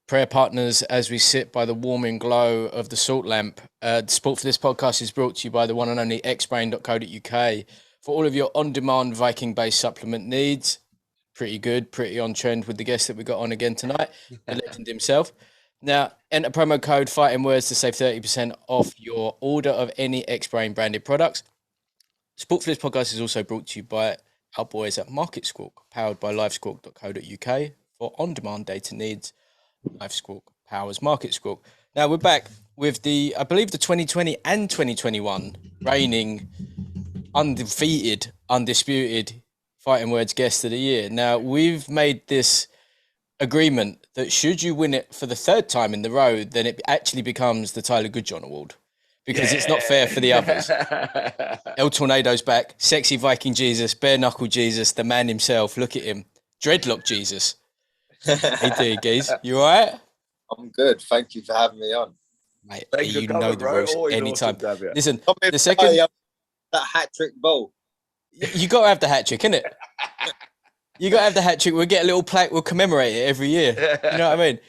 prayer partners as we sit by the warming glow of the salt lamp. The support for this podcast is brought to you by the one and only xbrain.co.uk for all of your on-demand Viking-based supplement needs. Pretty good, pretty on trend with the guest that we got on again tonight, the legend himself. Now, enter promo code Fighting Words to save 30% off your order of any xbrain branded products. Support for this podcast is also brought to you by our boys at Market Squawk, powered by livesquawk.co.uk for on-demand data needs. Live Squawk powers Market Squawk. Now we're back with I believe the 2020 and 2021 reigning undefeated, undisputed Fighting Words guest of the year. Now we've made this agreement that should you win it for the third time in the row, then it actually becomes the Tyler Goodjohn Award, because it's not fair for the others. El Tornado's back, sexy Viking Jesus, bare knuckle Jesus, the man himself. Look at him, dreadlock Jesus. Hey, dear geez, you all right? I'm good. Thank you for having me on, mate. You know the rules anytime. Awesome, listen, the second that hat trick ball, you got to have the hat trick, innit? You got to have the hat trick. We'll get a little plaque. We'll commemorate it every year. You know what I mean?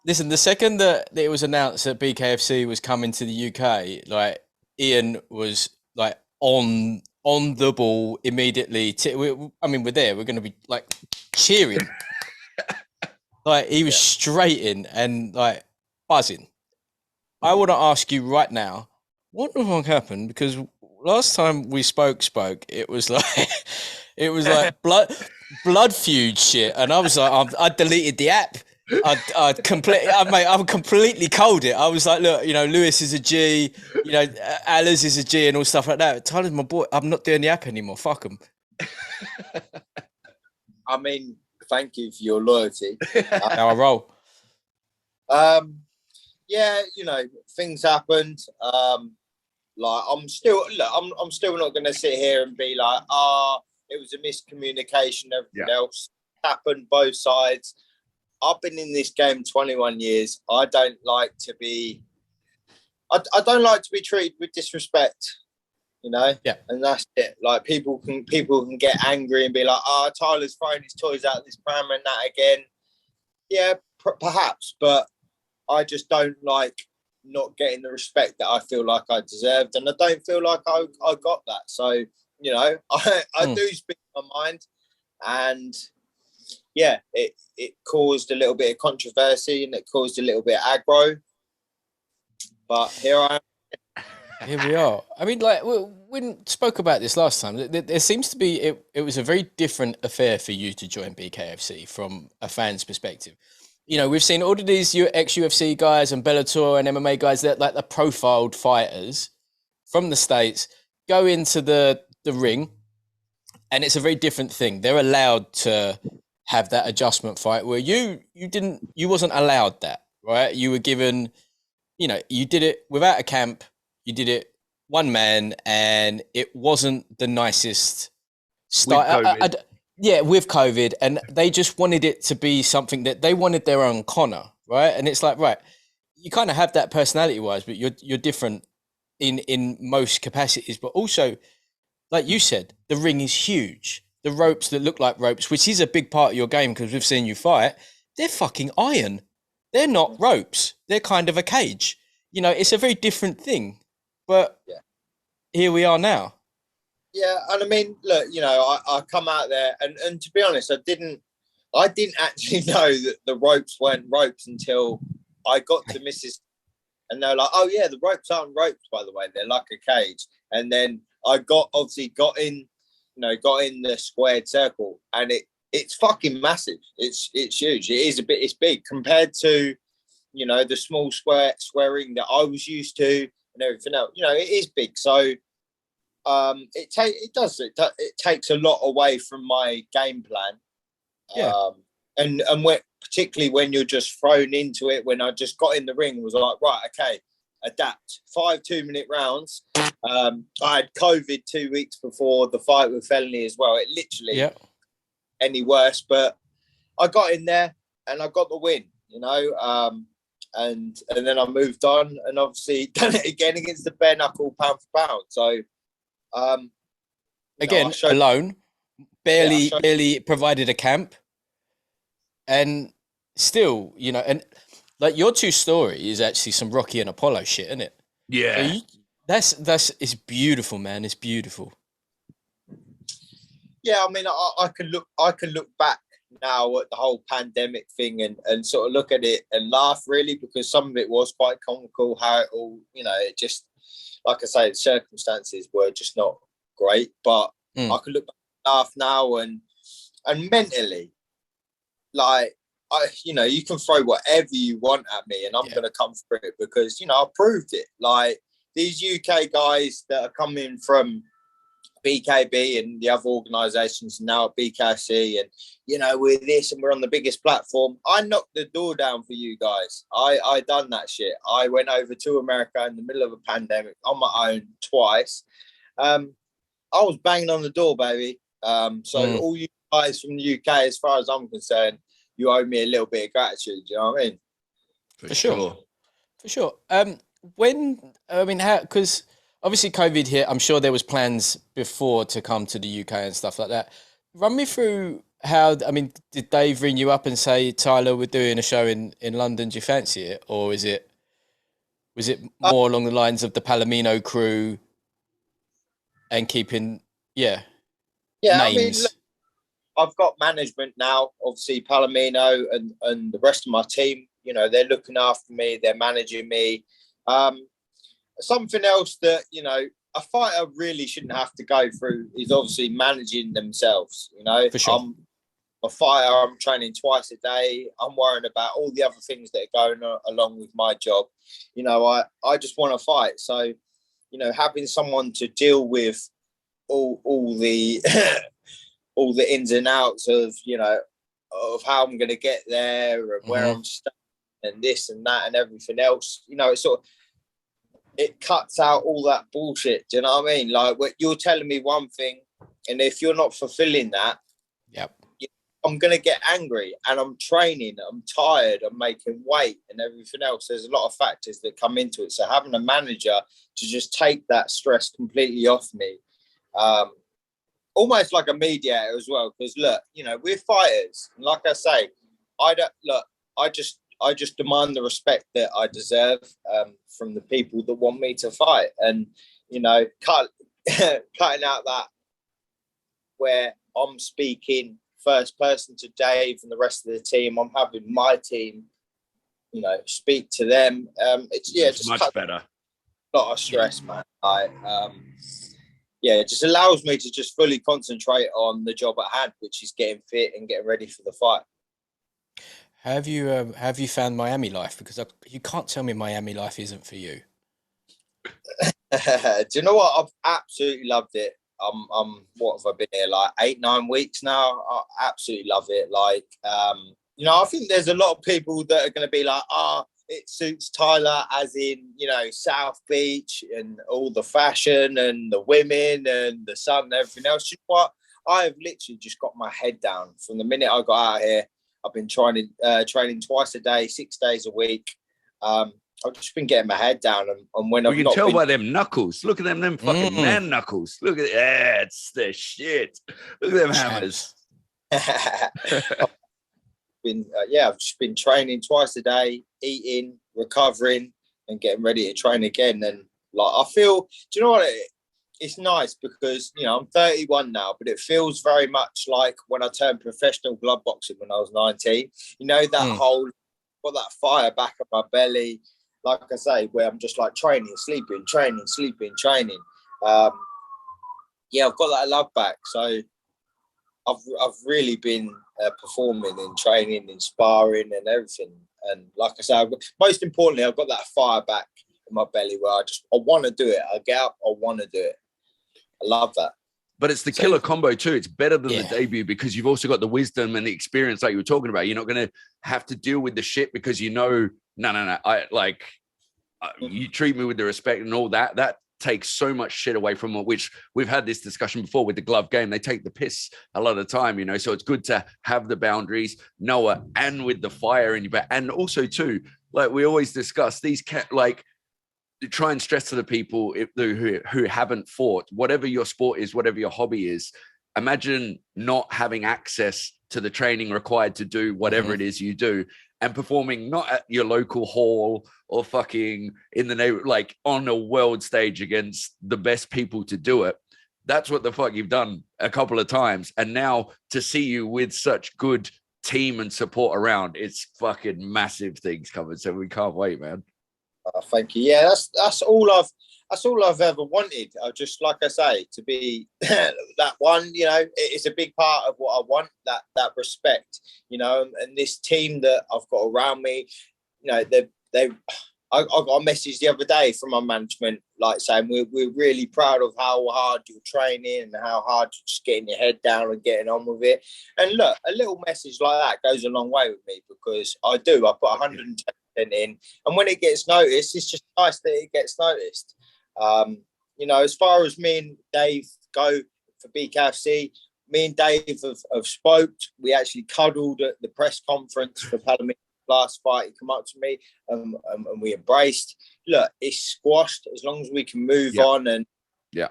Listen, the second that it was announced that BKFC was coming to the UK, like Ian was like on the ball immediately. We're there. We're going to be like cheering. Like he was straight in and like buzzing. I want to ask you right now, what the fuck happened? Because last time we spoke, it was like blood feud shit, and I was like, I deleted the app. I completely cold it. I was like, look, you know, Lewis is a G, you know, Alice is a G, and all stuff like that. Tyler's my boy. I'm not doing the app anymore. Fuck him. I mean, thank you for your loyalty. How I roll. Yeah, you know, things happened. Like I'm still not going to sit here and be like, it was a miscommunication. Everything else happened, both sides. I've been in this game 21 years. I don't like to be treated with disrespect. You know, and that's it. Like people can get angry and be like, Tyler's throwing his toys out of this pram and that again. Yeah, perhaps, but I just don't like not getting the respect that I feel like I deserved, and I don't feel like I got that. So, you know, I do speak my mind, and yeah, it caused a little bit of controversy and it caused a little bit of aggro. But here I am. Here we are. I mean, like, we spoke about this last time. There seems to be, it was a very different affair for you to join BKFC from a fan's perspective. You know, we've seen all of these ex-UFC guys and Bellator and MMA guys that like the profiled fighters from the States go into the ring, and it's a very different thing. They're allowed to have that adjustment fight where you wasn't allowed that, right? You were given, you know, you did it without a camp. You did it one man, and it wasn't the nicest style. With COVID, and they just wanted it to be something that they wanted their own Connor, right? And it's like, right, you kind of have that personality-wise, but you're different in most capacities. But also, like you said, the ring is huge. The ropes that look like ropes, which is a big part of your game because we've seen you fight, they're fucking iron. They're not ropes. They're kind of a cage. You know, it's a very different thing. But here we are now. Yeah, and I mean, look, you know, I come out there, and to be honest, I didn't actually know that the ropes weren't ropes until I got to Mrs. And they're like, oh yeah, the ropes aren't ropes, by the way, they're like a cage. And then I got in the squared circle, and it's fucking massive. It's huge. It's big compared to, you know, the small square ring that I was used to and everything else. You know, it is big. So it takes a lot away from my game plan. And particularly when you're just thrown into it. When I just got in the ring, was like, right, okay, adapt. 5 2-minute rounds. I had COVID 2 weeks before the fight with Felony as well. It literally any worse, but I got in there and I got the win, you know. And then I moved on and obviously done it again against the bare knuckle pound for pound. So again, alone, barely provided a camp, and still, you know, and Like your two story is actually some Rocky and Apollo shit, isn't it? Yeah. So it's beautiful, man. It's beautiful. Yeah, I mean, I can look back now at the whole pandemic thing and sort of look at it and laugh, really, because some of it was quite comical. How it all, you know, it just, like I say, the circumstances were just not great. But I can look back and laugh now, and mentally, like, you know, you can throw whatever you want at me, and I'm going to come through it because, you know, I proved it. Like, these UK guys that are coming from BKB and the other organisations now at BKFC, and, you know, we're this and we're on the biggest platform. I knocked the door down for you guys. I done that shit. I went over to America in the middle of a pandemic on my own twice. I was banging on the door, baby. So all you guys from the UK, as far as I'm concerned, you owe me a little bit of gratitude. You know what I mean? For sure. For sure. Because obviously COVID hit, I'm sure there was plans before to come to the UK and stuff like that. Run me through how, I mean, did Dave ring you up and say, Tyler, we're doing a show in London, do you fancy it? Or was it more along the lines of the Palomino crew and keeping, names? I mean, look, I've got management now, obviously Palomino and the rest of my team, you know, they're looking after me, they're managing me. Something else that, you know, a fighter really shouldn't have to go through is obviously managing themselves, you know. For sure. I'm a fighter, I'm training twice a day, I'm worrying about all the other things that are going along with my job. You know, I just want to fight. So, you know, having someone to deal with all the all the ins and outs of, you know, of how I'm going to get there and where I'm staying and this and that and everything else, you know, it cuts out all that bullshit. Do you know what I mean? Like, you're telling me one thing, and if you're not fulfilling that, I'm going to get angry, and I'm training, I'm tired, I'm making weight and everything else. There's a lot of factors that come into it. So having a manager to just take that stress completely off me, almost like a mediator as well, because look, you know, we're fighters. And like I say, I just demand the respect that I deserve from the people that want me to fight. And, you know, cutting out that where I'm speaking first person to Dave and the rest of the team, I'm having my team, you know, speak to them. It's just much better. A lot of stress, man. It just allows me to just fully concentrate on the job at hand, which is getting fit and getting ready for the fight. Have you found Miami life? Because you can't tell me Miami life isn't for you. Do you know what? I've absolutely loved it. What have I been here, like 8-9 weeks now? I absolutely love it. Like, you know, I think there's a lot of people that are going to be like, it suits Tyler, as in, you know, South Beach and all the fashion and the women and the sun and everything else. You know what? I've literally just got my head down from the minute I got out here. I've been training twice a day, 6 days a week. I've just been getting my head down, and when you can tell by them knuckles. Look at them fucking man knuckles. Look at it's the shit. Look at them hammers. I've just been training twice a day, eating, recovering, and getting ready to train again. And like, I feel, do you know what? It's nice because, you know, I'm 31 now, but it feels very much like when I turned professional glove boxing when I was 19. You know, that whole, got that fire back up my belly. Like I say, where I'm just like training, sleeping, training, sleeping, training. I've got that love back. So I've really been performing and training and sparring and everything. And like I say, most importantly, I've got that fire back in my belly where I want to do it. I get up, I want to do it. I love that. But it's the killer combo too. It's better than the debut because you've also got the wisdom and the experience like you were talking about. You're not going to have to deal with the shit because you know, no. You treat me with the respect and all that. That takes so much shit away from it, which we've had this discussion before with the glove game. They take the piss a lot of the time, you know, so it's good to have the boundaries, Noah, and with the fire in your back. And also too, like we always discuss, these try and stress to the people who haven't fought, whatever your sport is, whatever your hobby is, imagine not having access to the training required to do whatever it is you do. and performing not at your local hall or fucking in the neighborhood, like on a world stage against the best people to do it. That's what the fuck you've done a couple of times. And now to see you with such good team and support around, it's fucking massive things coming. So we can't wait, man. Thank you. Yeah, that's all I've ever wanted. I just, like I say, to be that one, you know, it's a big part of what I want, that respect, you know, and this team that I've got around me, you know, I got a message the other day from my management, like saying we're really proud of how hard you're training and how hard you're just getting your head down and getting on with it. And look, a little message like that goes a long way with me, because I put 110% in, and when it gets noticed, it's just nice that it gets noticed. You know, as far as me and Dave go for BKFC, me and Dave have spoke. We actually cuddled at the press conference for Palomino last fight. He came up to me and we embraced. Look, it's squashed as long as we can move on. And you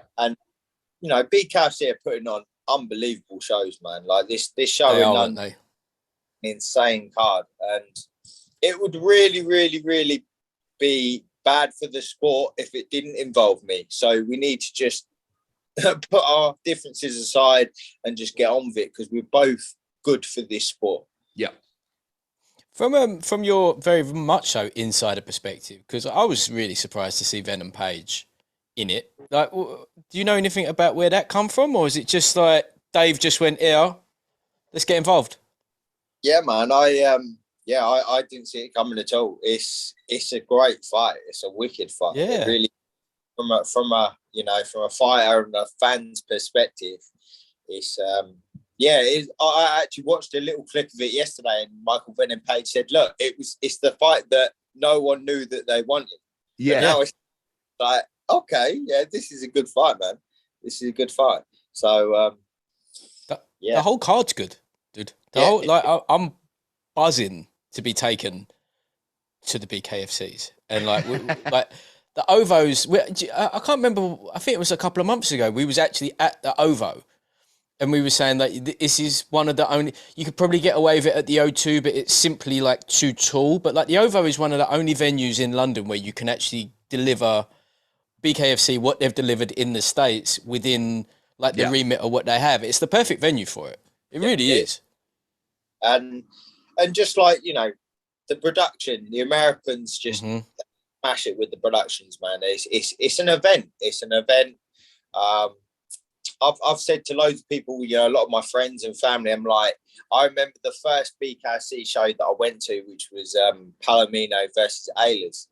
know, BKFC are putting on unbelievable shows, man. Like this show in London, an insane card, and it would really, really, really be bad for the sport if it didn't involve me. So we need to just put our differences aside and just get on with it, because we're both good for this sport. Yeah. From your very much so insider perspective, because I was really surprised to see Venom Page in it. Like, do you know anything about where that come from, or is it just like Dave just went, "Yeah, let's get involved"? Yeah, man. I didn't see it coming at all. It's a great fight. It's a wicked fight. Yeah. It really, from a fighter and a fan's perspective, it's I actually watched a little clip of it yesterday, and Michael Venom Page said, "Look, it's the fight that no one knew that they wanted." Yeah. But now it's like, okay, yeah, this is a good fight, man. This is a good fight. So, the whole card's good, dude. I'm buzzing to be taken to the BKFCs, and like the OVOs. I can't remember. I think it was a couple of months ago. We was actually at the OVO. And we were saying that this is one of the only, you could probably get away with it at the O2, but it's simply like too tall. But like the OVO is one of the only venues in London where you can actually deliver BKFC what they've delivered in the States within like the remit of what they have. It's the perfect venue for it. It really is. And just like, you know, the production, the Americans just smash it with the productions, man. It's an event. It's an event. I've said to loads of people, you know, a lot of my friends and family, I'm like, I remember the first BKFC show that I went to, which was Palomino versus LLLEZZZZ,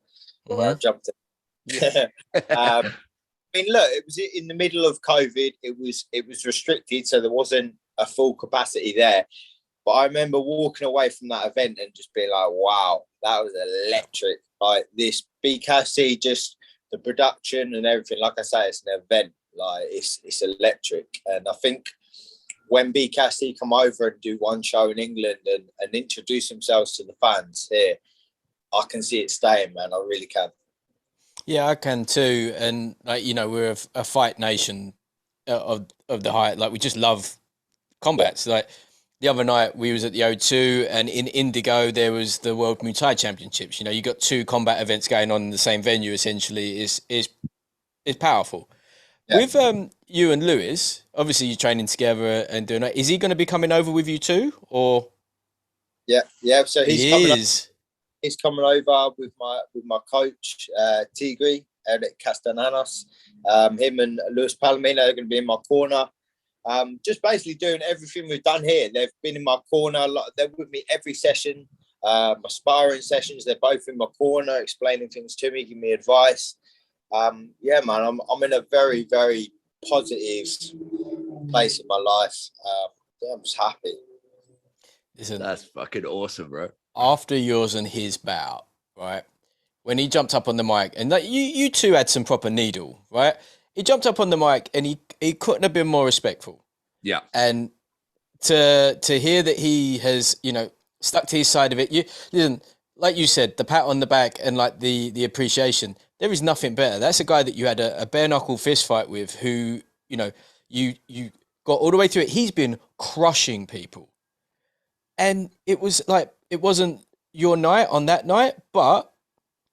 where I jumped in. I mean, look, it was in the middle of COVID. It was restricted, so there wasn't a full capacity there. But I remember walking away from that event and just being like, wow, that was electric. Like this BKFC, just the production and everything. Like I say, it's an event. Like it's electric. And I think when BKFC come over and do one show in England and introduce themselves to the fans here, I can see it staying, man. I really can. Yeah, I can too. And like, you know, we're a fight nation of the height. Like we just love combats. Like the other night we was at the O2, and in Indigo there was the World Muay Thai Championships. You know, you got two combat events going on in the same venue. Essentially, is powerful. Yeah. With you and Lewis, obviously you're training together and doing that. Is he going to be coming over with you too, or? Yeah. So he's coming over with my coach Tigri, Eric Castellanos. Him and Luis Palomino are going to be in my corner. Just basically doing everything we've done here. They've been in my corner. They're with me every session. My sparring sessions, they're both in my corner, explaining things to me, giving me advice. Yeah, man, I'm in a very, very positive place in my life. I'm just happy. Listen, that's fucking awesome, bro. After yours and his bout, right? When he jumped up on the mic, and like you two had some proper needle, right? He jumped up on the mic and he couldn't have been more respectful. Yeah. And to hear that he has, you know, stuck to his side of it. Listen, like you said, the pat on the back and like the appreciation. There is nothing better. That's a guy that you had a bare knuckle fist fight with, who, you know, you got all the way through it. He's been crushing people. And it was like, it wasn't your night on that night, but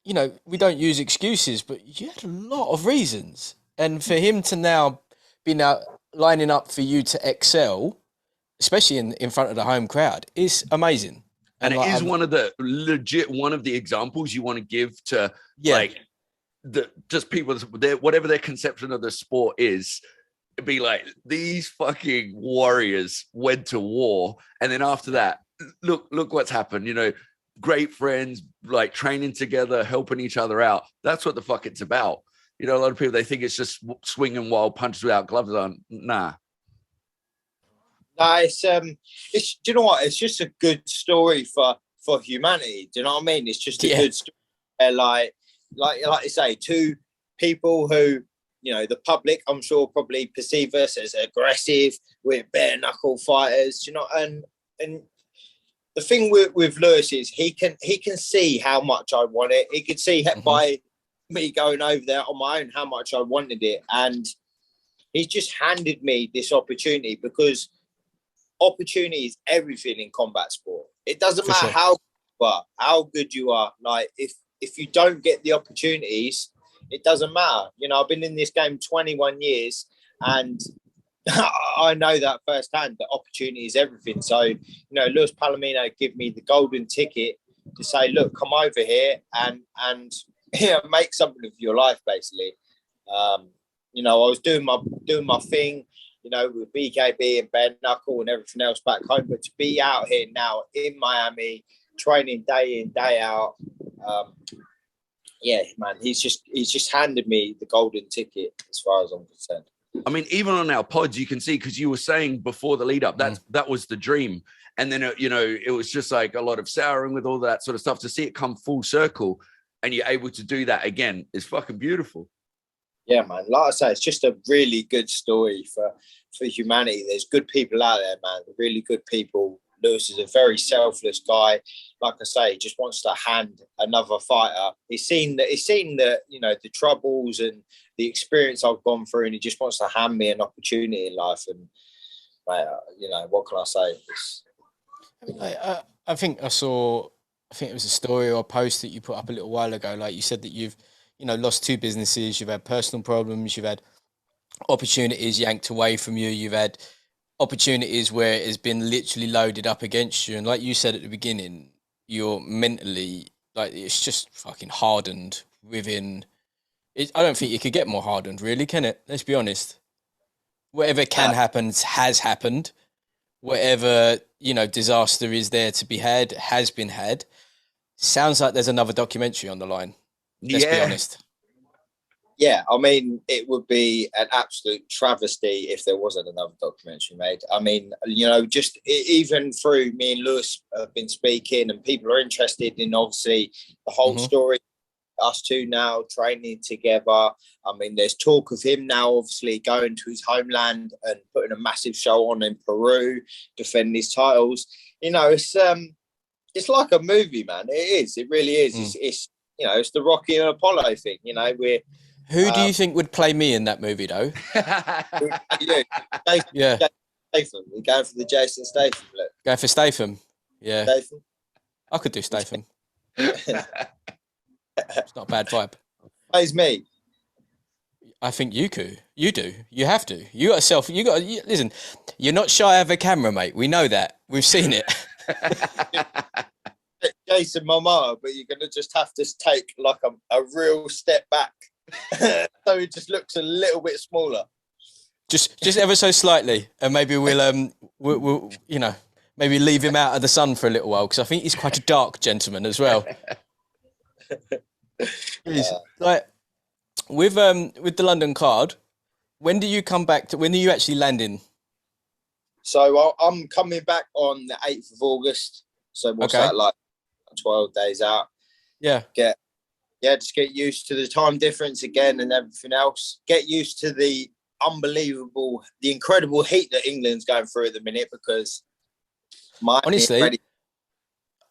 you know, we don't use excuses, but you had a lot of reasons. And for him to now be lining up for you to excel, especially in front of the home crowd, is amazing. And it is one of the examples you want to give to like just people, whatever their conception of the sport is. It'd be like, these fucking warriors went to war, and then after that, look what's happened. You know, great friends, like training together, helping each other out. That's what the fuck it's about. You know, a lot of people, they think it's just swinging wild punches without gloves on. Nah. No, it's do you know what? It's just a good story for humanity. Do you know what I mean? It's just a good story. Like I say, two people who, you know, the public, I'm sure, probably perceive us as aggressive, we're bare knuckle fighters. You know, and the thing with Lewis is he can see how much I want it. He could see by me going over there on my own how much I wanted it, and he's just handed me this opportunity, because opportunity is everything in combat sport. It doesn't matter how good you are. Like if you don't get the opportunities, it doesn't matter. You know, I've been in this game 21 years, and I know that firsthand, that opportunity is everything. So, you know, Luis Palomino gave me the golden ticket to say, look, come over here and you know, make something of your life, basically. You know, I was doing my thing, you know, with BKB and bare knuckle and everything else back home, but to be out here now in Miami, training day in, day out, yeah, man, he's just handed me the golden ticket as far as I'm concerned. I mean, even on our pods, you can see, because you were saying before the lead up, that was the dream. And then, you know, it was just like a lot of souring with all that sort of stuff. To see it come full circle and you're able to do that again is fucking beautiful. Yeah, man. Like I say, it's just a really good story for humanity. There's good people out there, man. Really good people. Lewis is a very selfless guy. Like I say, he just wants to hand another fighter. He's seen that, you know, the troubles and the experience I've gone through, and he just wants to hand me an opportunity in life. And you know, what can I say? I think it was a story or a post that you put up a little while ago. Like you said that you've, you know, lost 2 businesses, you've had personal problems, you've had opportunities yanked away from you, you've had opportunities where it has been literally loaded up against you. And like you said at the beginning, you're mentally, like, it's just fucking hardened within it. I don't think you could get more hardened, really, can it? Let's be honest. Whatever can happen has happened. Whatever, you know, disaster is there to be had has been had. Sounds like there's another documentary on the line. Let's be honest. Yeah, I mean, it would be an absolute travesty if there wasn't another documentary made. I mean, you know, just even through me and Lewis have been speaking, and people are interested in, obviously, the whole story, us two now training together. I mean, there's talk of him now, obviously, going to his homeland and putting a massive show on in Peru, defending his titles. You know, it's like a movie, man. It is. It really is. It's you know, it's the Rocky and Apollo thing. You know, who do you think would play me in that movie, though? Yeah. Statham. We're going for the Jason Statham look. Go for Statham. Yeah. Statham. I could do Statham. It's not a bad vibe. Plays me. I think you could. You do. You have to. Listen, you're not shy of a camera, mate. We know that. We've seen it. Jason Momoa, but you're going to just have to take like a real step back. So he just looks a little bit smaller. Just ever so slightly, and maybe we'll you know, maybe leave him out of the sun for a little while, because I think he's quite a dark gentleman as well. Like with the London card, when do you come back to? When are you actually landing? So I'm coming back on the 8th of August. So what's that, like 12 days out? Yeah. Just get used to the time difference again and everything else. Get used to the incredible heat that England's going through at the minute, because honestly,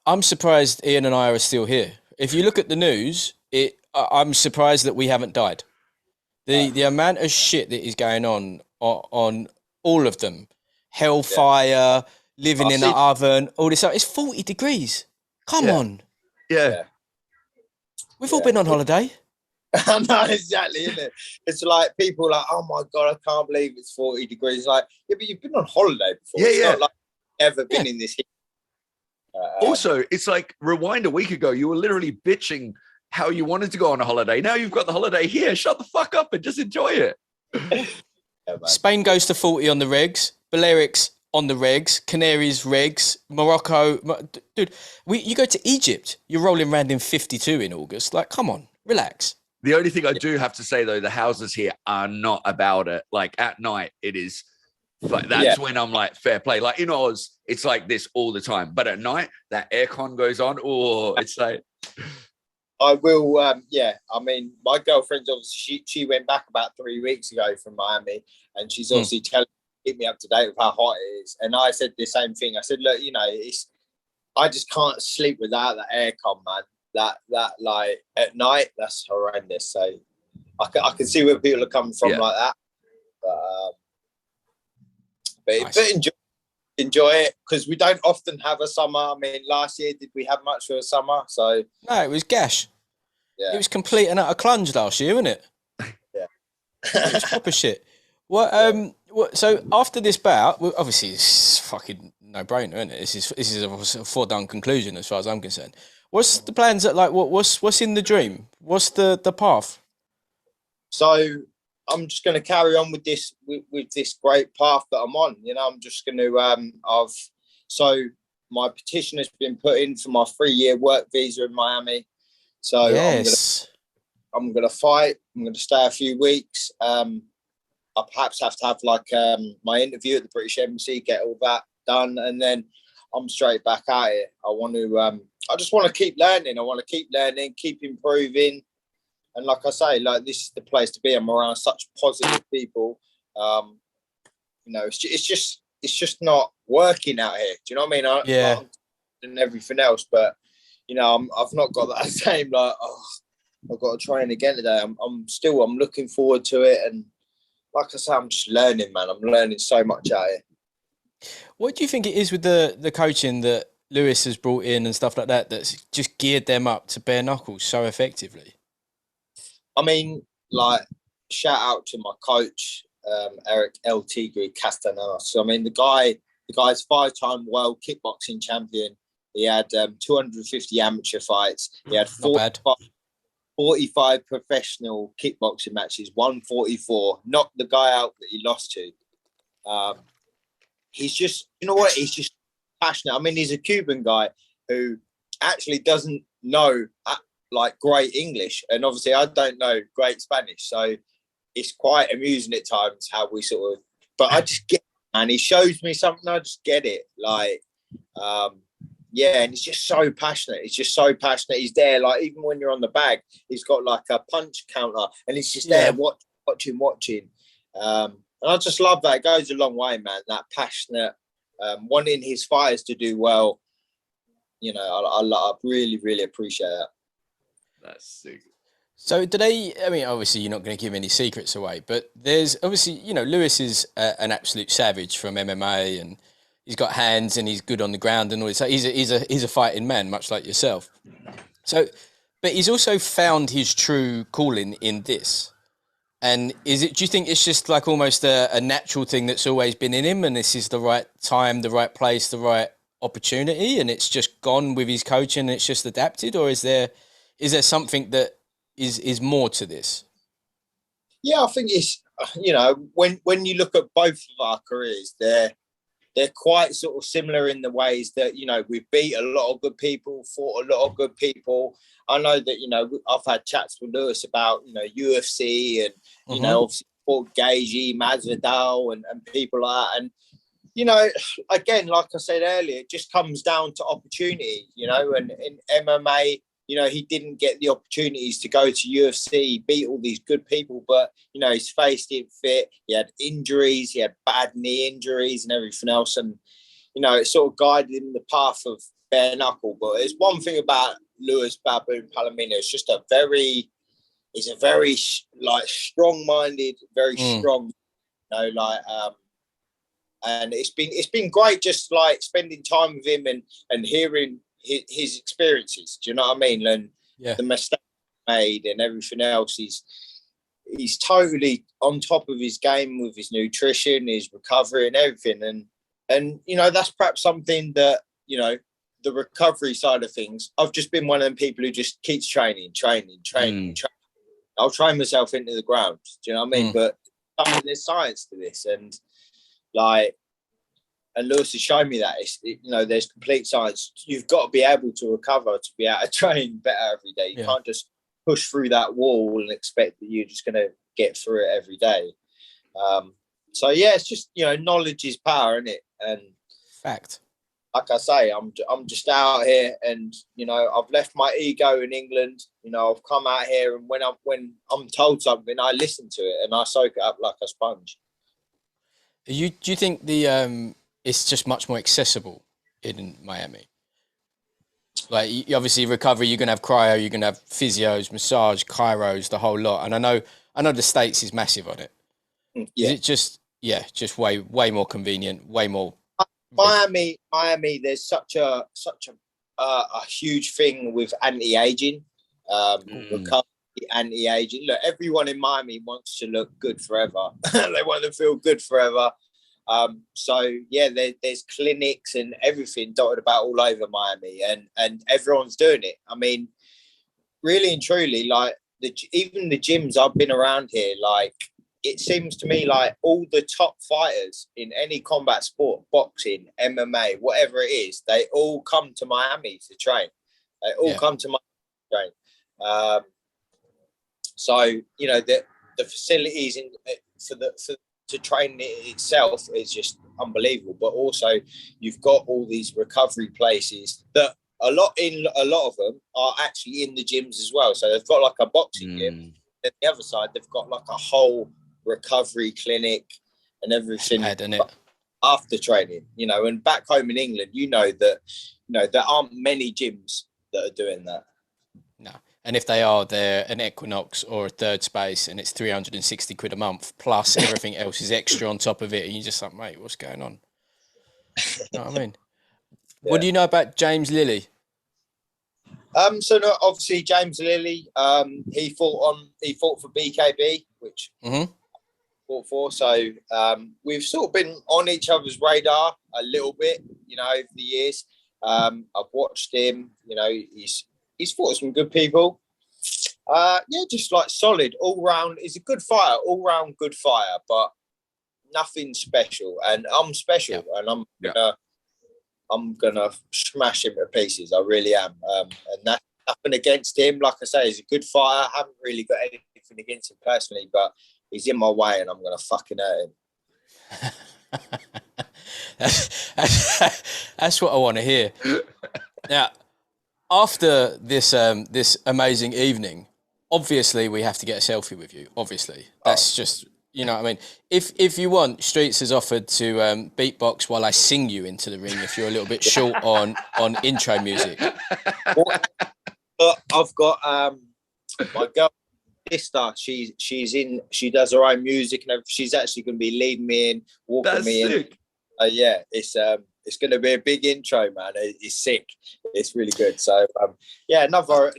I'm surprised Ian and I are still here. If you look at the news, I'm surprised that we haven't died. The amount of shit that is going on all of them, hellfire, living in an oven, all this stuff. It's 40 degrees. Come on. Yeah. We've all been on holiday. I know, exactly, isn't it? It's like people are like, oh my God, I can't believe it's 40 degrees. Like, yeah, but you've been on holiday before. It's not like you've ever been in this heat. Also, it's like, rewind a week ago, you were literally bitching how you wanted to go on a holiday. Now you've got the holiday here. Shut the fuck up and just enjoy it. Spain goes to 40 on the regs. Balearics on the regs. Canaries regs. Morocco. Dude, you go to Egypt, you're rolling around in 52 in August. Like, come on, relax. The only thing I do have to say, though, the houses here are not about it. Like, at night, it is... That's when I'm like, fair play. Like in Oz, it's like this all the time. But at night, that aircon goes on. Oh, it's like... I will, I mean, my girlfriend's obviously, she went back about 3 weeks ago from Miami, and she's obviously keep me up to date with how hot it is. And I said the same thing. I said, look, you know, I just can't sleep without that aircon, man. That like at night, that's horrendous. So I can see where people are coming from like that. But enjoy it, because we don't often have a summer. I mean, last year, did we have much for a summer? So no, it was gash. Yeah. It was complete and utter clunge last year, wasn't it? Yeah. It was proper shit. What? So after this bout, well, obviously it's fucking no brainer, isn't it? This is a foregone conclusion as far as I'm concerned. What's the plans? What's in the dream? What's the path? So I'm just going to carry on with this great path that I'm on. You know, I'm just going to so my petition has been put in for my 3-year work visa in Miami. So yes. I'm going to fight. I'm going to stay a few weeks. I perhaps have to have like my interview at the British Embassy, get all that done, and then I'm straight back at it. I just want to keep learning. I want to keep learning, keep improving. And like I say, like this is the place to be. I'm around such positive people. You know, it's just not working out here. Do you know what I mean? And everything else, but you know, I've not got that same like, oh, I've got to train again today. I'm looking forward to it, and like I say, I'm just learning, man. I'm learning so much out here. What do you think it is with the coaching that Lewis has brought in and stuff like that that's just geared them up to bare knuckles so effectively? I mean, like, shout out to my coach, Eric El Tigre Castaneros. I mean, the guy's 5-time world kickboxing champion. He had 250 amateur fights. He had 45 professional kickboxing matches, 144. Knocked the guy out that he lost to. He's just, you know what? He's just passionate. I mean, he's a Cuban guy who actually doesn't know like great English, and obviously I don't know great Spanish, so it's quite amusing at times how we sort of, but I just get it, and he shows me something, I just get it, like and he's just so passionate. He's there, like even when you're on the bag, he's got like a punch counter, and he's just there watching. And I just love that. It goes a long way, man, that passionate, wanting his fighters to do well. You know, I really, really appreciate that. That's sick. So do they, I mean, obviously you're not going to give any secrets away, but there's obviously, you know, Lewis is an absolute savage from MMA, and he's got hands and he's good on the ground and all this. So he's a fighting man, much like yourself. So, but he's also found his true calling in this. And do you think it's just like almost a natural thing that's always been in him, and this is the right time, the right place, the right opportunity, and it's just gone with his coaching and it's just adapted? Or is there something that is more to this? Yeah, I think it's, you know, when you look at both of our careers, they're quite sort of similar in the ways that, you know, we've beat a lot of good people, fought a lot of good people. I know that, you know, I've had chats with Lewis about, you know, UFC and, you know, obviously fought Gagey, Masvidal and people like that. And, you know, again, like I said earlier, it just comes down to opportunity, you know, and in MMA, you know, he didn't get the opportunities to go to UFC, beat all these good people, but, you know, his face didn't fit. He had injuries, he had bad knee injuries and everything else. And, you know, it sort of guided him the path of bare knuckle. But there's one thing about Lewis Baboon Palomino. It's just he's a very, like, strong-minded, very strong, you know, like, and it's been great just, like, spending time with him and hearing his experiences. Do you know what I mean? And the mistakes made and everything else. He's totally on top of his game with his nutrition, his recovery, and everything. And you know, that's perhaps something that, you know, the recovery side of things. I've just been one of them people who just keeps training. I'll train myself into the ground. Do you know what I mean? But there's science to this, and Lewis has shown me that you know, there's complete science. You've got to be able to recover to be able to train better every day. You can't just push through that wall and expect that you're just going to get through it every day. So yeah, it's just, you know, knowledge is power, isn't it? And fact. Like I say, I'm just out here, and you know, I've left my ego in England. You know, I've come out here, and when I'm told something, I listen to it and I soak it up like a sponge. Do you think it's just much more accessible in Miami? Like, you obviously recovery, you're gonna have cryo, you're gonna have physios, massage, chiros, the whole lot. And I know the States is massive on it. Is it just way more convenient, way more? Miami, there's such a huge thing with anti-aging, recovery, anti-aging. Look, everyone in Miami wants to look good forever. They want to feel good forever. So yeah, there's clinics and everything dotted about all over Miami, and everyone's doing it. I mean, really and truly, like even the gyms I've been around here, like, it seems to me like all the top fighters in any combat sport, boxing, MMA, whatever it is, they all come to Miami to train. They all come to Miami to train. So, you know, the facilities to train itself is just unbelievable. But also, you've got all these recovery places that a lot of them are actually in the gyms as well. So they've got like a boxing gym. At the other side, they've got like a whole recovery clinic and everything after training, you know. And back home in England, you know that, you know, there aren't many gyms that are doing that. No. And if they are, they're an Equinox or a Third Space, and it's 360 quid a month plus everything else is extra on top of it, and you're just like, mate, what's going on? You know what I mean? What do you know about James Lilly? So no, obviously James Lilly, he fought for BKB, which fought for. So we've sort of been on each other's radar a little bit, you know, over the years. I've watched him, you know, he's fought some good people. Yeah, just like solid all round. He's a good fighter, all round good fighter, but nothing special. And I'm special, and I'm gonna smash him to pieces. I really am. And that's nothing against him. Like I say, he's a good fighter. I haven't really got anything against him personally, but he's in my way, and I'm gonna fucking hurt him. That's what I want to hear. Now, after this this amazing evening, obviously we have to get a selfie with you. Obviously, that's just, you know what I mean. If you want, Streets has offered to beatbox while I sing you into the ring if you're a little bit short on intro music. But I've got my girl sister. She does her own music and everything. She's actually going to be leading me in, walking me in. Yeah, it's going to be a big intro, man. It's sick. It's really good. So yeah, another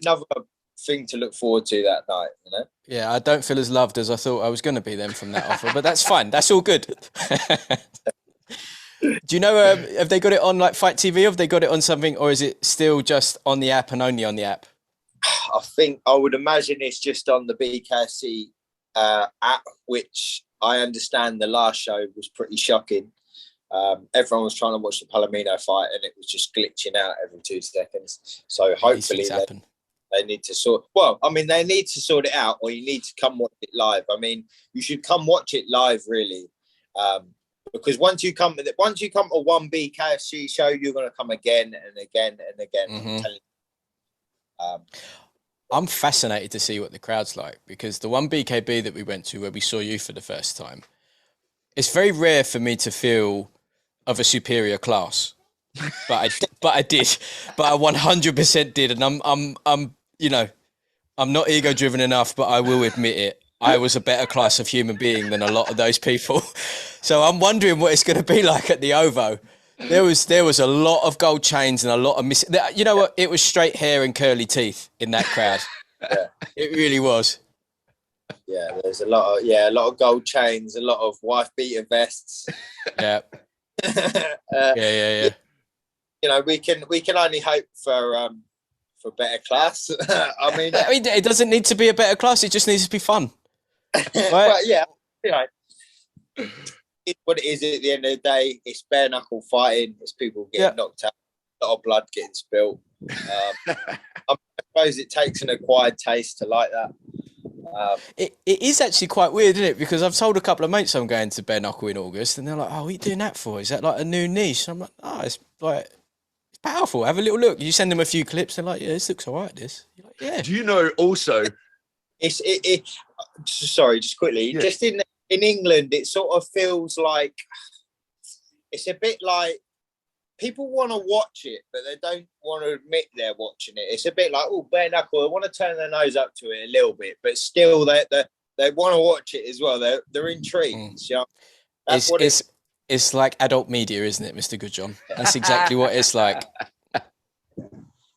thing to look forward to that night, you know. Yeah, I don't feel as loved as I thought I was going to be then from that offer, but that's fine. That's all good. Do you know, have they got it on like Fight TV? Have they got it on something, or is it still just on the app and only on the app? I would imagine it's just on the BKFC app, which I understand the last show was pretty shocking. Everyone was trying to watch the Palomino fight and it was just glitching out every 2 seconds. So hopefully they need to sort. Well, I mean, they need to sort it out, or you need to come watch it live. I mean, you should come watch it live, really, because once you come to one BKFC show, you're going to come again and again and again. I'm fascinated to see what the crowd's like, because the one BKB that we went to where we saw you for the first time, it's very rare for me to feel of a superior class, but I did, but I 100% did, and I'm you know, I'm not ego driven enough, but I will admit it. I was a better class of human being than a lot of those people. So I'm wondering what it's going to be like at the OVO. There was a lot of gold chains and a lot of missing. You know what? It was straight hair and curly teeth in that crowd. Yeah. It really was. Yeah, there's a lot of gold chains, a lot of wife beater vests. Yeah. Yeah. You know, we can only hope for better class. I mean, it doesn't need to be a better class. It just needs to be fun. Right? But yeah, you know, it's what it is at the end of the day. It's bare knuckle fighting. It's people getting knocked out, a lot of blood getting spilled. I suppose it takes an acquired taste to like that. It is actually quite weird, isn't it? Because I've told a couple of mates I'm going to bare knuckle in August, and they're like, "Oh, what are you doing that for? Is that like a new niche?" I'm like, "Oh, it's like it's powerful. Have a little look." You send them a few clips, they're like, "Yeah, this looks alright." This, you're like, yeah. Do you know also? Sorry, just quickly. Yeah. Just in England, it sort of feels like it's a bit like people want to watch it, but they don't want to admit they're watching it. It's a bit like, oh, bare knuckle. They want to turn their nose up to it a little bit, but still they want to watch it as well. They're intrigued. You know? It's like adult media, isn't it, Mr. Goodjohn? That's exactly what it's like.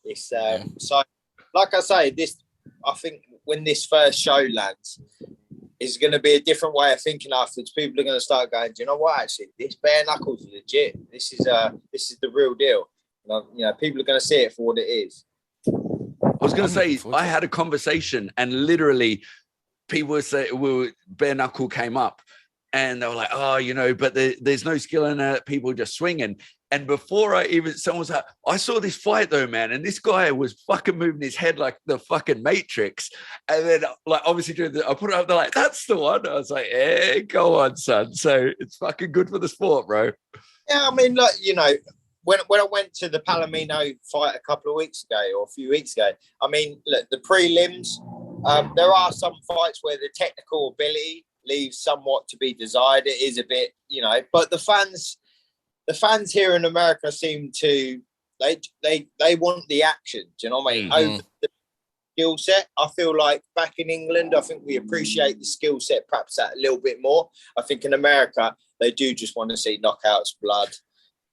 It's so, like I say, I think when this first show lands, it's going to be a different way of thinking afterwards. People are going to start going, do you know what? Actually, this bare knuckles is legit. This is the real deal. You know, people are going to see it for what it is. I was going to say, I had a conversation, and literally, people would say, bare knuckle came up, and they were like, "Oh, you know, but there's no skill in it. People just swinging." And before someone was like, "I saw this fight though, man, and this guy was fucking moving his head like the fucking Matrix." And then, like, obviously, I put it up. They're like, "That's the one." I was like, "Yeah, go on, son." So it's fucking good for the sport, bro. Yeah, I mean, look, you know, when I went to the Palomino fight a couple of weeks ago or a few weeks ago, I mean, look, the prelims. There are some fights where the technical ability leaves somewhat to be desired. It is a bit, you know, but the fans here in America seem to they want the action. Do you know what I mean? Mm-hmm. Over the skill set. I feel like back in England, I think we appreciate the skill set perhaps that a little bit more. I think in America they do just want to see knockouts, blood,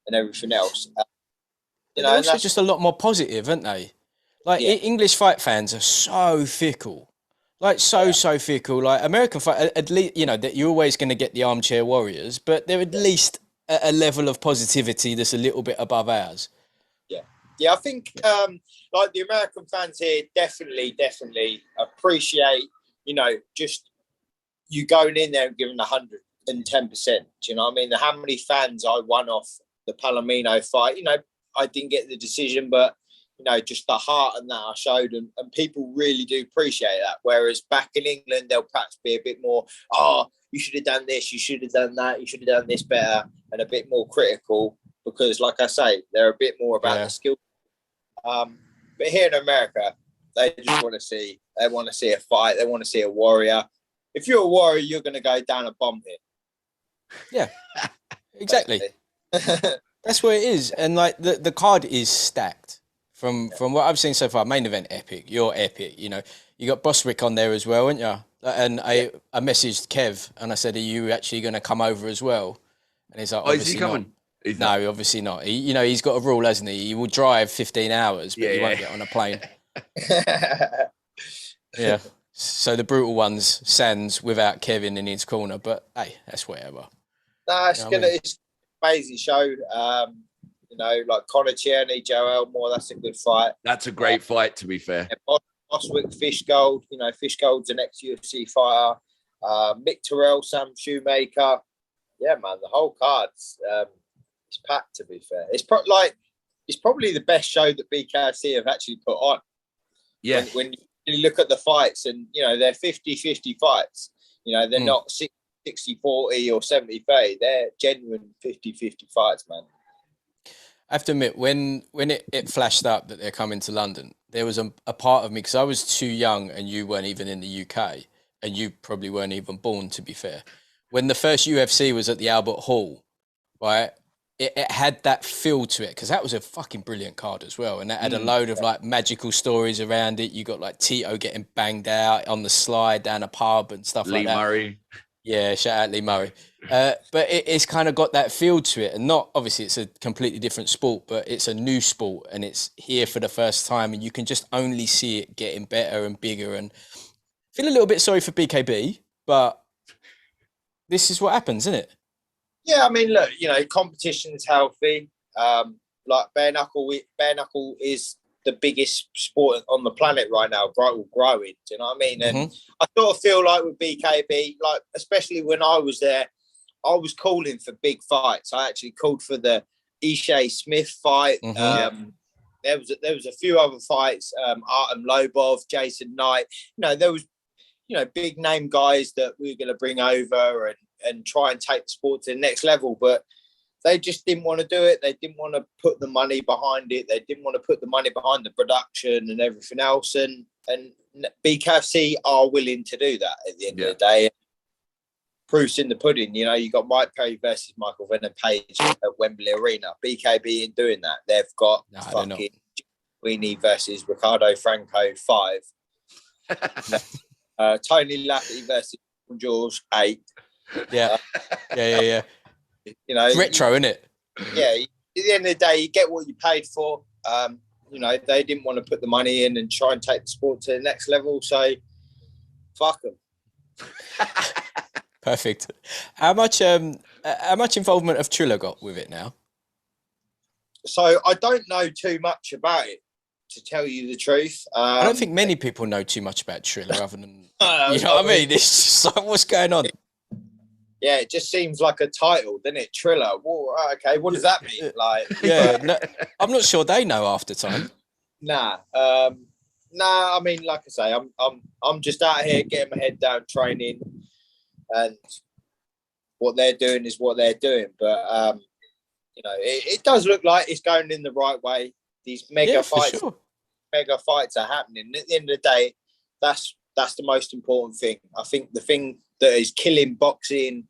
and everything else. You know, they're also just a lot more positive, aren't they? Like English fight fans are so fickle. Like so fickle. Like American fight, at least, you know, that you're always going to get the armchair warriors, but they're at least a level of positivity that's a little bit above ours. Yeah, I think like the American fans here definitely appreciate, you know, just you going in there and giving 110%. Do you know what I mean? How many fans I won off the Palomino fight? You know, I didn't get the decision, but you know, just the heart and that I showed, and people really do appreciate that. Whereas back in England, they'll perhaps be a bit more, oh, you should have done this, you should have done that, you should have done this better, and a bit more critical because, like I say, they're a bit more about the skill. But here in America, they just want to see a fight, they want to see a warrior. If you're a warrior, you're going to go down a bomb here. Yeah, exactly. That's where it is, and like the card is stacked. From what I've seen so far, main event epic. You're epic. You know, you got Boswick on there as well, aren't you? And I messaged Kev and I said, "Are you actually going to come over as well?" And he's like, "Is he coming?" No, obviously not. You know, he's got a rule, hasn't he? He will drive 15 hours, but he won't get on a plane. Yeah. So the brutal ones, Sands without Kevin in his corner, but hey, that's whatever. No, it's it's an amazing show. You know, like Conor Tierney, Joe Elmore, that's a good fight. That's a great fight, to be fair. Boswick, Fishgold, you know, Fishgold's an ex-UFC fighter. Mick Terrell, Sam Shoemaker. Yeah, man, the whole card's it's packed, to be fair. It's probably the best show that BKFC have actually put on. Yeah. When you look at the fights and, you know, they're 50-50 fights. You know, they're not 60-40 or 70-30. They're genuine 50-50 fights, man. I have to admit, when it flashed up that they're coming to London, there was a part of me, because I was too young and you weren't even in the UK, and you probably weren't even born, to be fair. When the first UFC was at the Albert Hall, right, it had that feel to it, because that was a fucking brilliant card as well, and that had a load of like magical stories around it. You got like Tito getting banged out on the slide down a pub and stuff like that. Lee Murray. Yeah, shout out Lee Murray. But it's kind of got that feel to it, and not obviously it's a completely different sport, but it's a new sport and it's here for the first time, and you can just only see it getting better and bigger. And feel a little bit sorry for BKB, but this is what happens, isn't it? Yeah, I mean, look, you know, competition is healthy. Like bare knuckle is the biggest sport on the planet right now, growing. Do you know what I mean? And I sort of feel like with BKB, like especially when I was there, I was calling for big fights. I actually called for the Ishe Smith fight. There was a few other fights. Artem Lobov, Jason Knight. You know, there was, you know, big name guys that we were going to bring over and try and take the sport to the next level, but they just didn't want to do it. They didn't want to put the money behind it. They didn't want to put the money behind the production and everything else. And BKFC are willing to do that at the end of the day. Proof's in the pudding. You know, you got Mike Perry versus Michael Venom Page at Wembley Arena. BKB ain't doing that. They've got fucking Weenie versus Ricardo Franco 5. Tony Lafferty versus George 8. Yeah. You know, it's retro, isn't it? Yeah. At the end of the day, you get what you paid for. You know, they didn't want to put the money in and try and take the sport to the next level. So, fuck them. Perfect. How much involvement have Triller got with it now? So I don't know too much about it, to tell you the truth. I don't think many people know too much about Triller, other than you know what I mean. It's just like, what's going on? Yeah, it just seems like a title, doesn't it? Triller. Whoa, okay, what does that mean? Like, no, I'm not sure they know half the time. Nah. I mean, like I say, I'm just out here getting my head down, training, and what they're doing is what they're doing. But you know, it does look like it's going in the right way. These mega fights are happening. At the end of the day, that's the most important thing. I think the thing that is killing boxing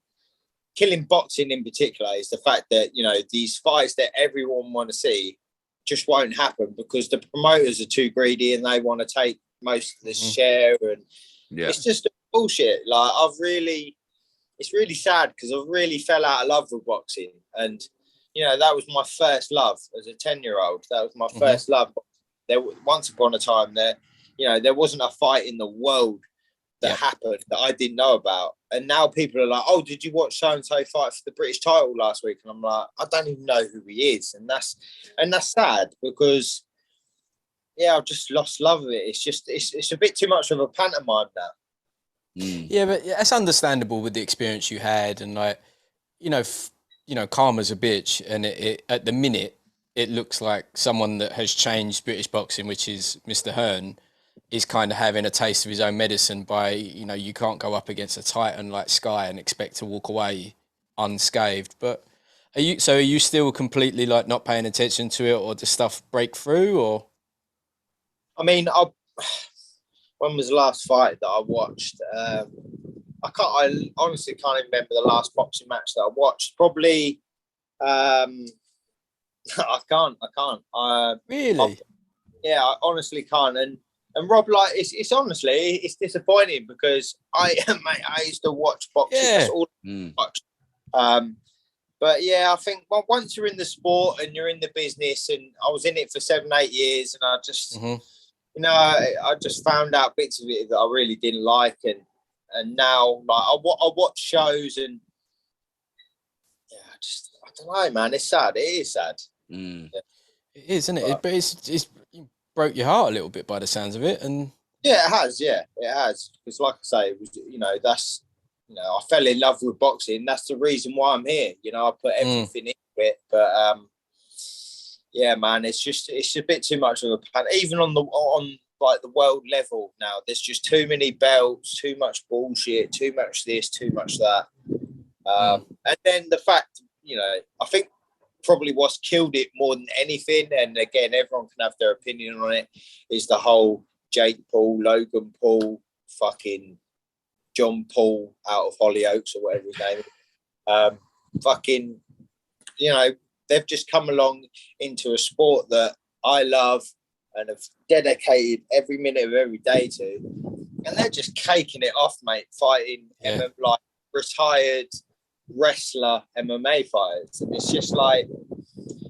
in particular is the fact that, you know, these fights that everyone want to see just won't happen because the promoters are too greedy and they want to take most of the share, and it's just bullshit. Like it's really sad because I really fell out of love with boxing, and you know, that was my first love as a 10-year-old. That was my first love. There, once upon a time, there wasn't a fight in the world that happened that I didn't know about. And now people are like, oh, did you watch so-and-so fight for the British title last week? And I'm like, I don't even know who he is. And that's sad because, I've just lost love of it. It's a bit too much of a pantomime now. Yeah, but it's understandable with the experience you had. And like, you know, karma's a bitch. And it at the minute, it looks like someone that has changed British boxing, which is Mr. Hearn, is kind of having a taste of his own medicine by, you know, you can't go up against a titan like Sky and expect to walk away unscathed. But are you still completely like not paying attention to it, or does stuff break through? Or I mean, when was the last fight that I watched? I honestly can't even remember the last boxing match that I watched. Probably I can't. Really? I honestly can't. And Rob, like, it's honestly, it's disappointing because I used to watch boxing. Yeah. That's all I watched. But I think once you're in the sport and you're in the business, and I was in it for 7-8 years, and I just, you know, I just found out bits of it that I really didn't like, and now like I watch shows, and I don't know, man. It's sad. It is sad. It is, isn't it? But it's broke your heart a little bit by the sounds of it, and it has. Because, like I say, it was, you know, that's, you know, I fell in love with boxing. That's the reason why I'm here. You know, I put everything into it, but man, it's a bit too much of a pan. Even on like the world level now, there's just too many belts, too much bullshit, too much this, too much that, and then the fact, you know, I think probably what's killed it more than anything, and again, everyone can have their opinion on it, is the whole Jake Paul, Logan Paul, fucking John Paul out of Hollyoaks or whatever his name is. Fucking, you know, they've just come along into a sport that I love and have dedicated every minute of every day to, and they're just caking it off, mate, fighting like retired wrestler MMA fighters, and it's just like,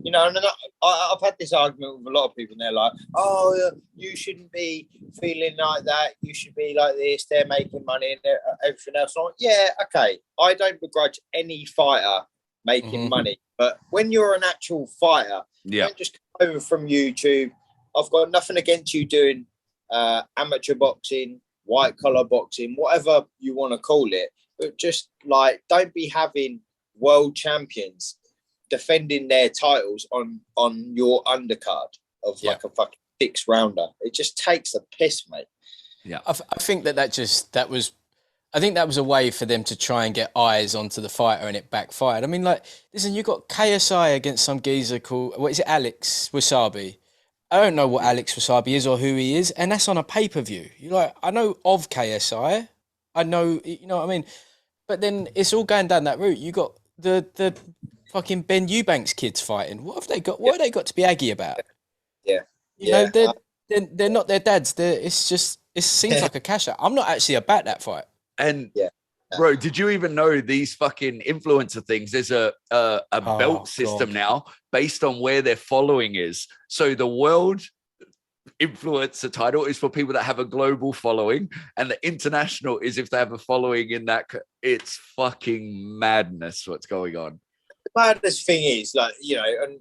you know, and I've had this argument with a lot of people, and they're like, "Oh, you shouldn't be feeling like that. You should be like this. They're making money and everything else." I'm like, yeah, okay. I don't begrudge any fighter making money, but when you're an actual fighter, you don't just come over from YouTube. I've got nothing against you doing amateur boxing, white collar boxing, whatever you want to call it, but just like, don't be having world champions defending their titles on your undercard of like a fucking 6-rounder. It just takes the piss, mate. Yeah, I think that was a way for them to try and get eyes onto the fighter, and it backfired. I mean, like, listen, you got KSI against some geezer called, what is it, Alex Wasabi. I don't know what Alex Wasabi is or who he is, and that's on a pay-per-view. You're like, I know of KSI, I know, you know what I mean? But then it's all going down that route. You got the fucking Ben Eubanks kids fighting. What have they got? What have they got to be aggy about? Yeah, you know, they're not their dads. It seems like a cash out. I'm not actually about that fight. And bro, did you even know these fucking influencer things? There's a belt system now based on where their following is. So the world influencer title is for people that have a global following, and the international is if they have a following in that. It's fucking madness what's going on. The maddest thing is, like, you know, and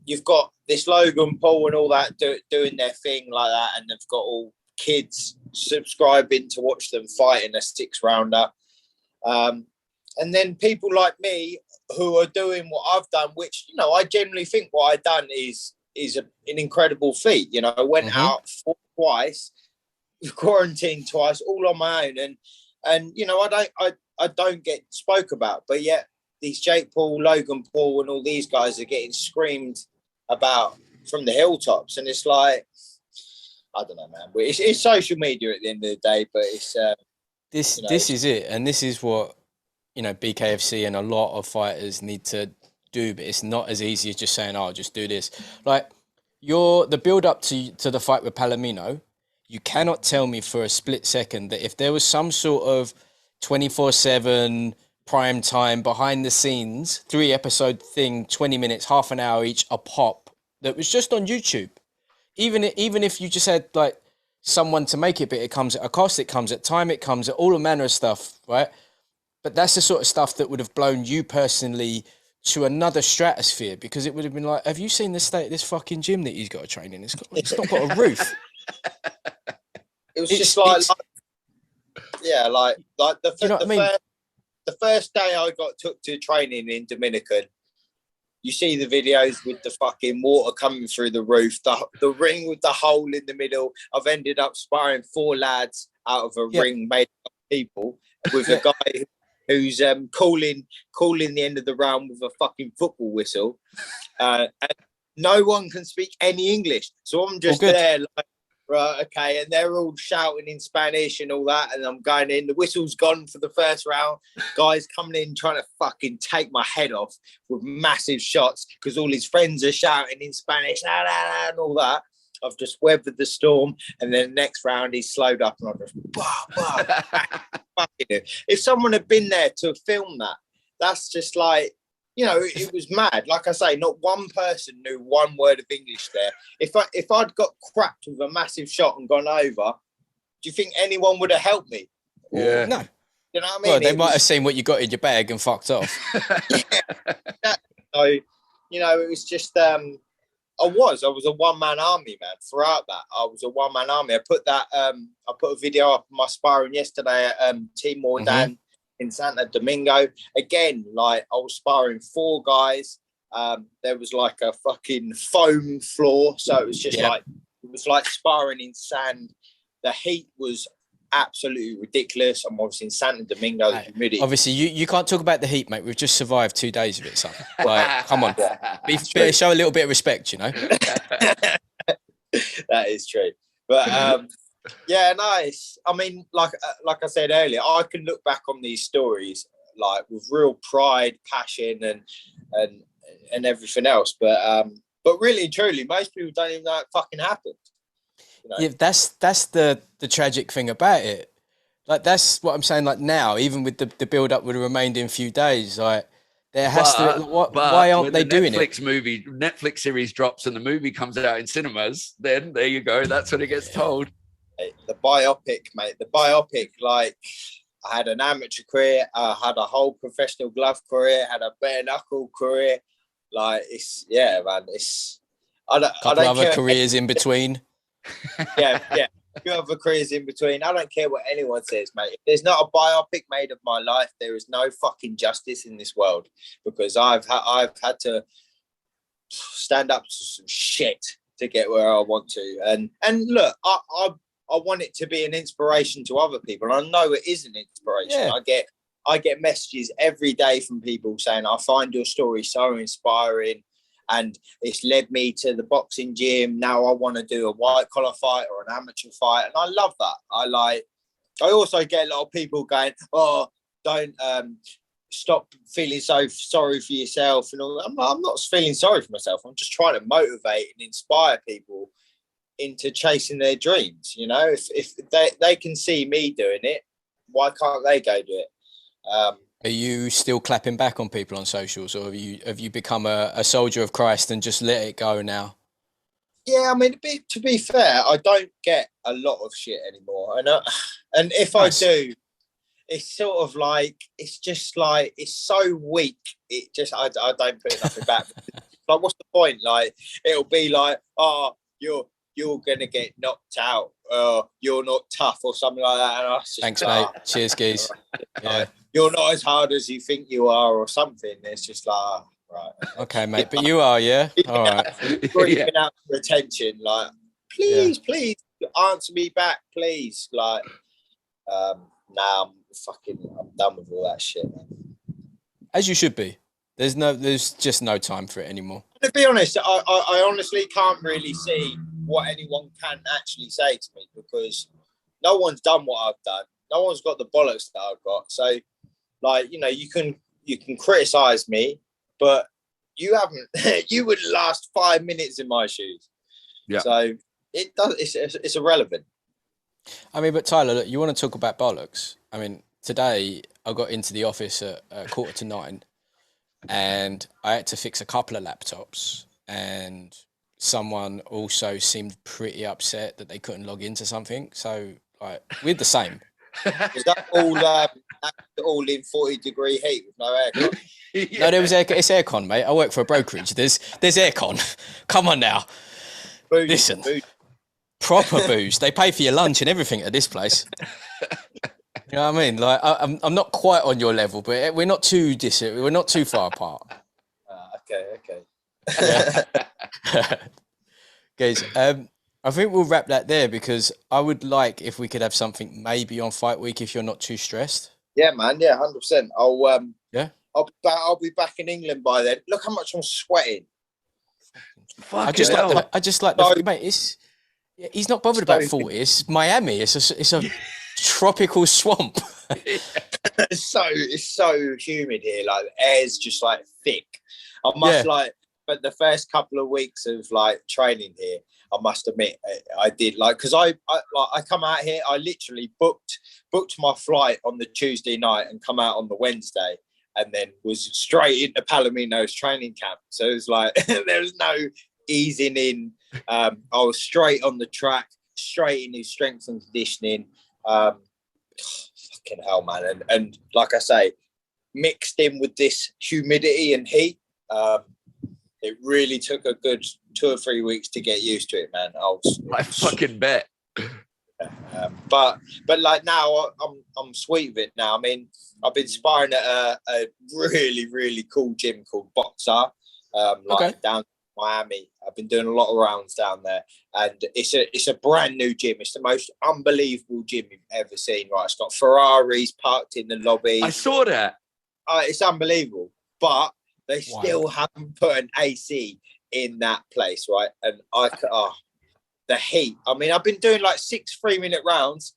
you've got this Logan Paul and all that doing their thing like that, and they've got all kids subscribing to watch them fight in a 6-rounder. And then people like me who are doing what I've done, which, you know, I generally think what I've done is an incredible feat. You know, I went out twice, quarantined twice, all on my own, and you know, I don't get spoke about, but yet these Jake Paul, Logan Paul, and all these guys are getting screamed about from the hilltops, and it's like, I don't know, man. But it's social media at the end of the day. But it's this is it, and this is what, you know, BKFC and a lot of fighters need to do. But it's not as easy as just saying, "Oh, just do this." Like, the build up to the fight with Palomino, you cannot tell me for a split second that if there was some sort of 24/7 prime time behind the scenes 3-episode thing, 20 minutes, half an hour each, a pop, that was just on YouTube. Even if you just had like someone to make it, but it comes at a cost, it comes at time, it comes at all manner of stuff, right? But that's the sort of stuff that would have blown you personally to another stratosphere, because it would have been like, have you seen the state of this fucking gym that he's got to train in? It's not got a roof. It was just like the first day I took to training in Dominican. You see the videos with the fucking water coming through the roof, the ring with the hole in the middle. I've ended up sparring 4 lads out of a ring made of people with a guy who's calling the end of the round with a fucking football whistle. And no one can speak any English. So I'm just there like, right, okay, and they're all shouting in Spanish and all that, and I'm going in. The whistle's gone for the first round. Guys coming in trying to fucking take my head off with massive shots because all his friends are shouting in Spanish, la, la, la, and all that. I've just weathered the storm, and then the next round he's slowed up, and I just if someone had been there to film that, that's just like, you know, it was mad. Like I say, not one person knew one word of English there. If I'd got cracked with a massive shot and gone over, do you think anyone would have helped me? Yeah. No. You know what I mean? Well, they might have seen what you got in your bag and fucked off. So, you know, it was just, I was a one-man army, man. Throughout that, I was a one-man army. I put a video up of my sparring yesterday at Team Mordan in Santo Domingo. Again, like, I was sparring 4 guys. There was like a fucking foam floor, so it was just like sparring in sand. The heat was absolutely ridiculous. I'm obviously in Santo Domingo. The humidity. Obviously, you can't talk about the heat, mate. We've just survived 2 days of it, son. Like, come on, show a little bit of respect, you know. That is true, but yeah, nice. I mean, like I said earlier, I can look back on these stories like with real pride, passion, and everything else. But really and truly, most people don't even know it fucking happened. You know? Yeah, that's the tragic thing about it. Like, that's what I'm saying. Like, now, even with the build up would have remained in a few days, like, there has to. Why aren't they doing it? Netflix series drops and the movie comes out in cinemas, then there you go. That's when it gets told. The biopic, mate. The biopic, like, I had an amateur career, I had a whole professional glove career, had a bare knuckle career. Like, it's, yeah, man. It's, I don't other care. Careers in between. Yeah. A few other careers in between. I don't care what anyone says, mate. If there's not a biopic made of my life, there is no fucking justice in this world, because I've had to stand up to some shit to get where I want to. And look, I want it to be an inspiration to other people. I know it is an inspiration. Yeah. I get messages every day from people saying, I find your story so inspiring, and it's led me to the boxing gym. Now I want to do a white collar fight or an amateur fight. And I love that. I also get a lot of people going, oh, don't stop feeling so sorry for yourself. And all. I'm not feeling sorry for myself. I'm just trying to motivate and inspire people into chasing their dreams. You know, if they can see me doing it, why can't they go do it? Are you still clapping back on people on socials, or have you become a soldier of Christ and just let it go now? Yeah, I mean, to be fair, I don't get a lot of shit anymore, and if nice. I do, it's sort of like, it's just like, it's so weak. It just, I don't put nothing back. Like, what's the point? Like, it'll be like, oh, you're gonna get knocked out, you're not tough, or something like that. And just, thanks, mate. Cheers, geez. Yeah. You're not as hard as you think you are, or something. It's just like, right. Okay, mate, but you are, yeah? All right. Breathing out for attention, like, please answer me back, please. Like, nah, I'm done with all that shit, man. As you should be. There's just no time for it anymore. To be honest, I honestly can't really see what anyone can actually say to me, because no one's done what I've done. No one's got the bollocks that I've got. So, like, you know, you can criticize me, but you haven't. You would last 5 minutes in my shoes. Yeah. So it does. It's irrelevant. I mean, but Tyler, look, you want to talk about bollocks? I mean, today I got into the office at 9:15, and I had to fix a couple of laptops, and someone also seemed pretty upset that they couldn't log into something. So, like, we're the same. Was that all in 40-degree heat with no aircon? Yeah. No, it's aircon, mate. I work for a brokerage. There's aircon. Come on now. Booze, listen, booze. Proper booze. They pay for your lunch and everything at this place. You know what I mean? Like, I'm not quite on your level, but we're not too far apart. Okay. Yeah. Guys, I think we'll wrap that there, because I would like if we could have something maybe on fight week if you're not too stressed. Yeah, man. Yeah, 100%. I'll be back in England by then. Look how much I'm sweating. I just like the mate. He's not bothered about 40. It's Miami. It's a tropical swamp. It's so humid here. Like, the air's just like thick. I must but the first couple of weeks of like training here, I must admit, I did, like, because I come out here, I literally booked my flight on the Tuesday night and come out on the Wednesday, and then was straight into Palomino's training camp. So it was like, there was no easing in. I was straight on the track, straight into strength and conditioning. Fucking hell, man. And like I say, mixed in with this humidity and heat, it really took a good 2 or 3 weeks to get used to it, man. I fucking bet. But like, now I'm sweet with it now. I mean, I've been sparring at a really, really cool gym called Boxer, down in Miami. I've been doing a lot of rounds down there, and it's a brand new gym. It's the most unbelievable gym you've ever seen. Right, it's got Ferraris parked in the lobby. I saw that. It's unbelievable, but they still haven't put an AC in that place, right? And the heat. I mean, I've been doing like 6 3-minute rounds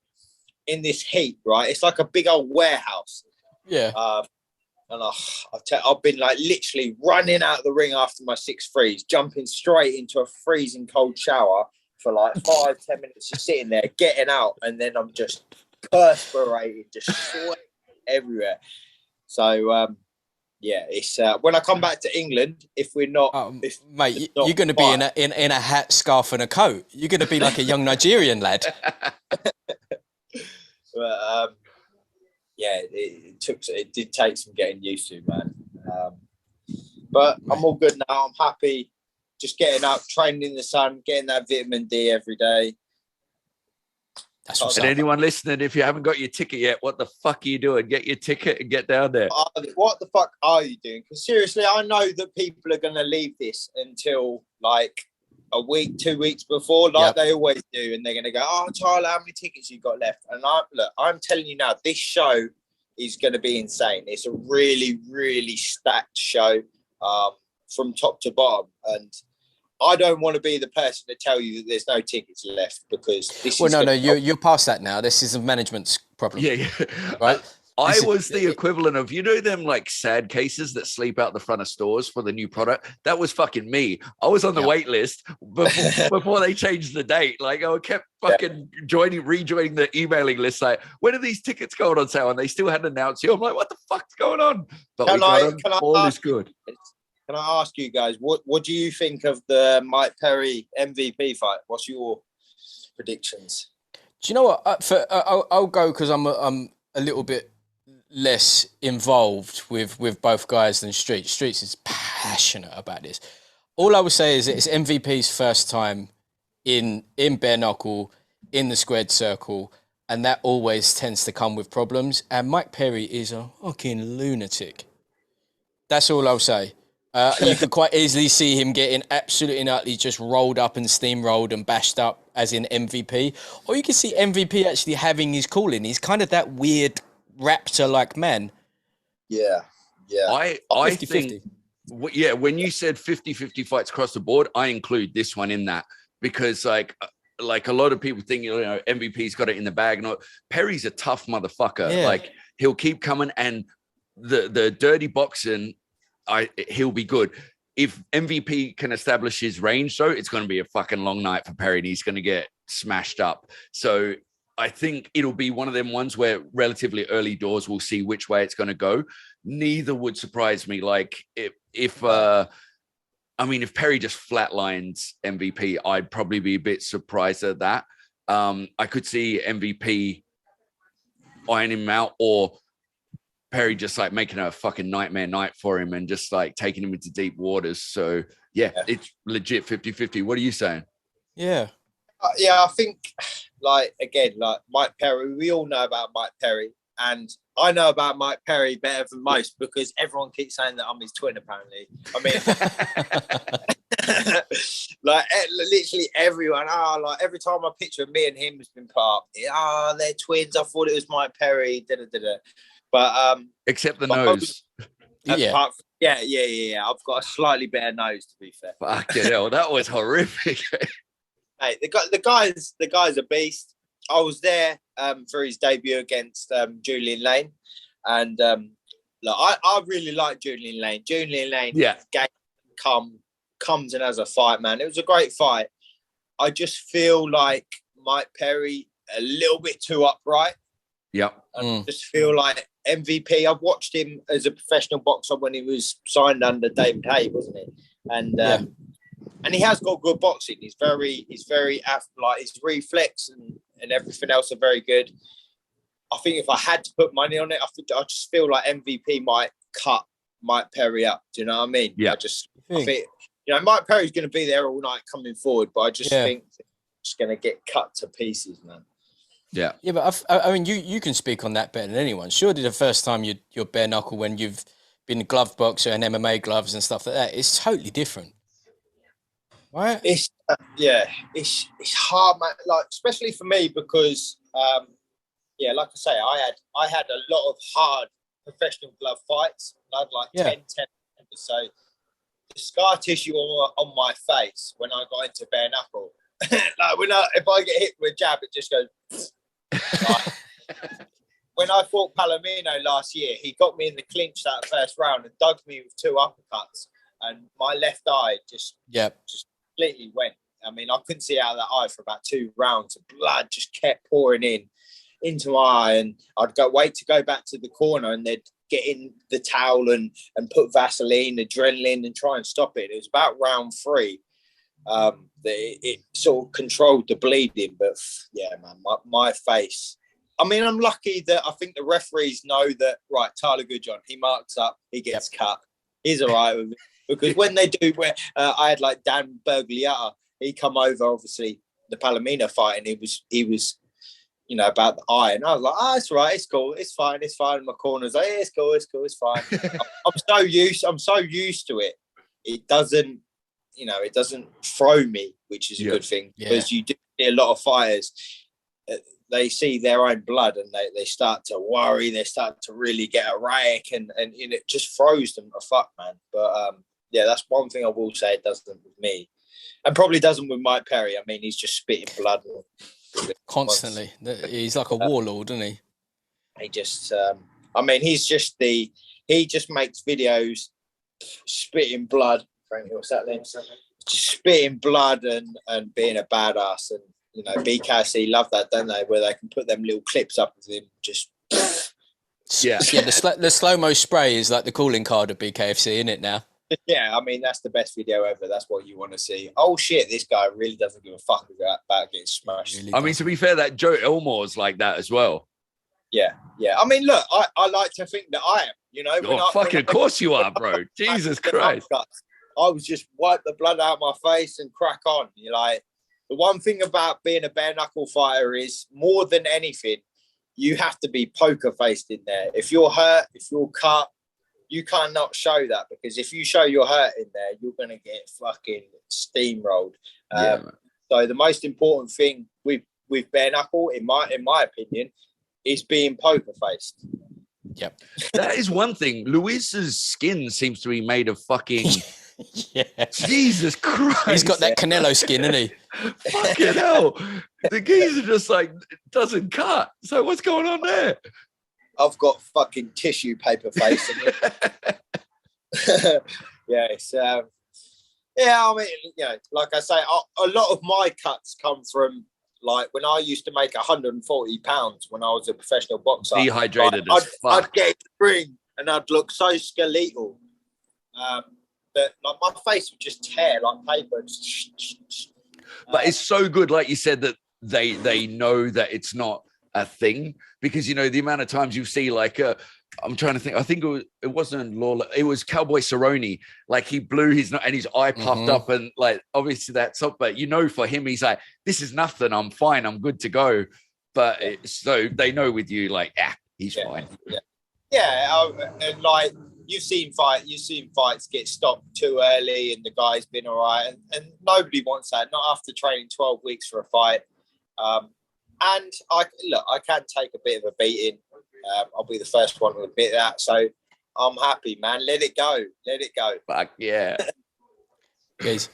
in this heat, right? It's like a big old warehouse. Yeah. And I've been like literally running out of the ring after my 6 threes, jumping straight into a freezing cold shower for like 5-10 minutes, just sitting there, getting out, and then I'm just perspirated, just sweat everywhere. So yeah, it's when I come back to England, if we're not, mate, you're going to be in a hat, scarf, and a coat. You're going to be like a young Nigerian lad. But yeah, it did take some getting used to, man. But I'm all good now. I'm happy. Just getting up, training in the sun, getting that vitamin D every day. That's what's up. And anyone listening, if you haven't got your ticket yet, what the fuck are you doing? Get your ticket and get down there. What the fuck are you doing? Because seriously, I know that people are going to leave this until like a week, 2 weeks before, like they always do, and they're going to go, "Oh, Tyler, how many tickets you got left?" And I'm telling you now, this show is going to be insane. It's a really, really stacked show from top to bottom, and I don't want to be the person to tell you that there's no tickets left, because this is... No, you're past that now. This is a management's problem. Yeah. Right? I was the equivalent of, you know, them like sad cases that sleep out the front of stores for the new product. That was fucking me. I was on the wait list before they changed the date. Like, I kept fucking rejoining the emailing list. Like, when are these tickets going on sale? And they still hadn't announced you. I'm like, what the fuck's going on? But all is good. Can I ask you guys, what do you think of the Mike Perry MVP fight? What's your predictions? Do you know what? I'll go, because I'm a little bit less involved with both guys than Streets. Streets is passionate about this. All I would say is it's MVP's first time in bare knuckle, in the squared circle, and that always tends to come with problems. And Mike Perry is a fucking lunatic. That's all I'll say. You could quite easily see him getting absolutely and utterly just rolled up and steamrolled and bashed up, as in MVP. Or you can see MVP actually having his calling. He's kind of that weird raptor-like man. Yeah. I 50, think, when you said 50-50 fights across the board, I include this one in that, because like a lot of people think, you know, MVP's got it in the bag. No, Perry's a tough motherfucker. Yeah. Like, he'll keep coming, and the dirty boxing, he'll be good. If MVP can establish his range, though, it's going to be a fucking long night for Perry, and he's going to get smashed up. So I think it'll be one of them ones where relatively early doors we'll see which way it's going to go. Neither would surprise me. Like, if Perry just flatlines MVP, I'd probably be a bit surprised at that. I could see MVP ironing him out, or Perry just like making a fucking nightmare night for him and just like taking him into deep waters. So yeah. It's legit 50-50. What are you saying? Yeah. I think, like, again, like Mike Perry, we all know about Mike Perry, and I know about Mike Perry better than most, because everyone keeps saying that I'm his twin, apparently. I mean, like, literally everyone, like, every time a picture of me and him has been put up, they're twins. I thought it was Mike Perry, But except the nose. Yeah. I've got a slightly better nose, to be fair. Fucking hell, that was horrific. Hey, the guy's a beast. I was there for his debut against Julian Lane, and look, I really like Julian Lane. Julian Lane, comes and has a fight, man. It was a great fight. I just feel like Mike Perry a little bit too upright. Yep. I just feel like MVP. I've watched him as a professional boxer when he was signed under David Haye, wasn't he? And he has got good boxing. He's very like, his reflex and everything else are very good. I think if I had to put money on it, I just feel like MVP might cut Mike Perry up. Do you know what I mean? Yeah. I think, you know, Mike Perry's going to be there all night coming forward, but I just think it's going to get cut to pieces, man. Yeah. Yeah, but I mean, you can speak on that better than anyone. Surely the first time you're bare knuckle, when you've been a glove boxer and MMA gloves and stuff like that, it's totally different. Right? It's hard, man. Like, especially for me, because like I say, I had a lot of hard professional glove fights. I had like 10. So the scar tissue on my face when I got into bare knuckle, like if I get hit with a jab, it just goes. Like, when I fought Palomino last year, he got me in the clinch that first round and dug me with 2 uppercuts, and my left eye just completely went. I mean, I couldn't see out of that eye for about 2 rounds. The blood just kept pouring in. into my eye, and I'd wait to go back to the corner, and they'd get in the towel and put Vaseline, adrenaline, and try and stop it. It was about round 3. It sort of controlled the bleeding, but yeah, man, my face. I mean, I'm lucky that I think the referees know that, right, Tyler Goodjohn, he marks up, he gets cut. He's all right with it. Because when they do, I had like Dan Bergliata, he come over, obviously, the Palomino fight, and he was, you know, about the eye. And I was like, it's right, it's cool, it's fine. In my corner's like, it's cool, it's fine. I'm so used to it. It doesn't, you know, it doesn't throw me, which is a good thing, because you do see a lot of fighters, they see their own blood and they start to worry, they start to really get erratic, and it just throws them a fuck, man. But yeah, that's one thing I will say it doesn't with me, and probably doesn't with Mike Perry. I mean, he's just spitting blood constantly. He's like a warlord, isn't he? He just, I mean, he just makes videos spitting blood. Frankie, what's that name? Just spitting blood and being a badass. And, you know, BKFC love that, don't they? Where they can put them little clips up of him just. Yeah. The slow-mo spray is like the calling card of BKFC, isn't it now? Yeah, I mean, that's the best video ever. That's what you want to see. Oh, shit, this guy really doesn't give a fuck about getting smashed. Really I mean, to be fair, that Joe Elmore's like that as well. Yeah. I mean, look, I like to think that I am, you know. Of course you are, bro. Jesus Christ. I was just wipe the blood out of my face and crack on. You're like, the one thing about being a bare knuckle fighter is, more than anything, you have to be poker faced in there. If you're hurt, if you're cut, you cannot show that, because if you show you're hurt in there, you're going to get fucking steamrolled. So the most important thing with bare knuckle, in my opinion, is being poker faced. Yep. That is one thing. Luis's skin seems to be made of fucking... Yeah. Jesus Christ. He's got that Canelo skin, isn't he? Fucking hell. The geezer just like doesn't cut. So what's going on there? I've got fucking tissue paper face. Yeah, it's I mean, you know, like I say, a lot of my cuts come from, like, when I used to make 140 pounds when I was a professional boxer. Dehydrated like, as fuck. I'd get in the ring and I'd look so skeletal. That like my face would just tear like paper. But it's so good, like you said, that they know that it's not a thing, because, you know, the amount of times you see, like, I'm trying to think, I think it wasn't Lawler, it was Cowboy Cerrone, like he blew his and his eye puffed up, and like obviously that's up, but you know, for him, he's like, this is nothing, I'm fine, I'm good to go. But so they know with you, like, he's fine. And like, you've seen fights get stopped too early, and the guy's been all right, and nobody wants that, not after training 12 weeks for a fight. And I can take a bit of a beating. I'll be the first one to admit that. So I'm happy, man. Let it go. Fuck yeah. Guys,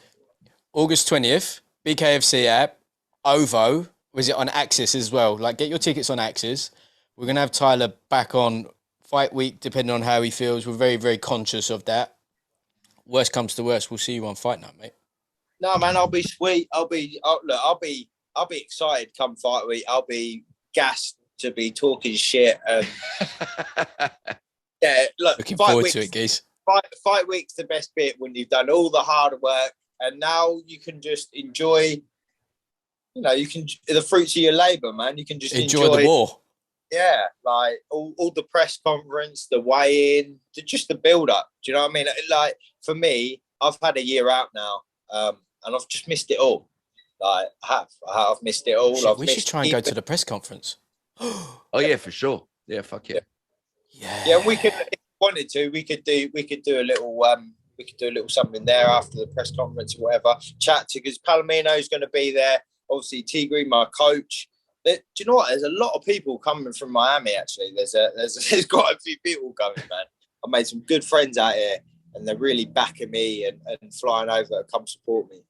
August 20th, BKFC app, OVO, was it on Axis as well? Like, get your tickets on Axis. We're going to have Tyler back on fight week, depending on how he feels. We're very, very conscious of that. Worst comes to worst, we'll see you on Fight Night, mate. No, man, I'll be sweet. I'll be excited come fight week. I'll be gassed to be talking shit. Yeah, look, looking forward to it, guys. Fight week's the best bit, when you've done all the hard work, and now you can just enjoy. You know, you can the fruits of your labour, man. You can just enjoy the war. Yeah, like all the press conference, the weigh-in, just the build-up. Do you know what I mean? Like, for me, I've had a year out now, and I've just missed it all. Like, I've missed it all. Shit, we should try and go to the press conference. Oh yeah, for sure. Yeah, fuck yeah. Yeah, we could, if we wanted to, we could do a little something there after the press conference or whatever. Chat to, because Palomino's going to be there. Obviously, Tigre, my coach. Do you know what? There's a lot of people coming from Miami. Actually, there's quite a few people coming, man. I made some good friends out here, and they're really backing me and flying over to come support me.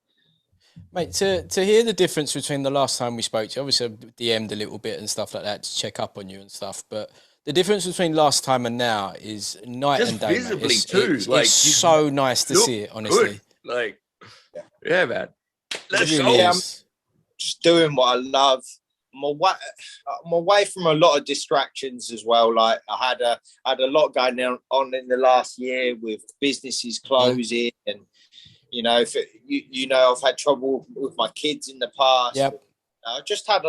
Mate, to hear the difference between the last time we spoke to you, obviously I DM'd a little bit and stuff like that to check up on you and stuff, but the difference between last time and now is night just and day. Visibly it's, too. It's, like, it's so nice to see it, honestly. Good. Like, yeah, man. Let's really go. I'm just doing what I love. I'm away from a lot of distractions as well. Like I had a lot going on in the last year with businesses closing, and you know, I've had trouble with my kids in the past. Yep. I just had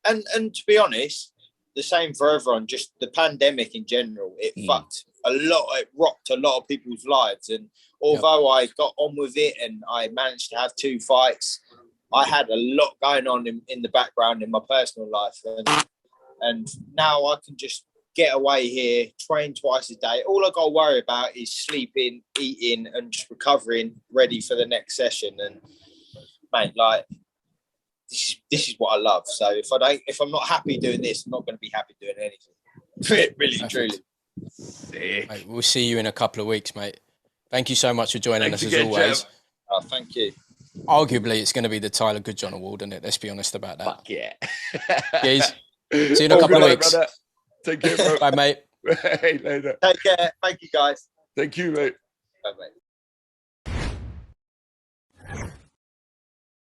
and to be honest, the same for everyone. Just the pandemic in general, it fucked a lot. It rocked a lot of people's lives. And although I got on with it and I managed to have 2 fights, I had a lot going on in the background in my personal life. And now I can just get away here, train twice a day. All I got to worry about is sleeping, eating, and just recovering, ready for the next session. And mate, like this is what I love. So if I'm not happy doing this, I'm not going to be happy doing anything. Really, truly. Mate, we'll see you in a couple of weeks, mate. Thank you so much for joining us as always. Oh, thank you. Arguably, it's going to be the Tyler Goodjohn Award, isn't it? Let's be honest about that. Fuck yeah. Guys, see you in a couple of weeks. Brother. Take care, bro. Bye, mate. Hey, later. Take care. Thank you, guys. Thank you, mate. Bye, mate.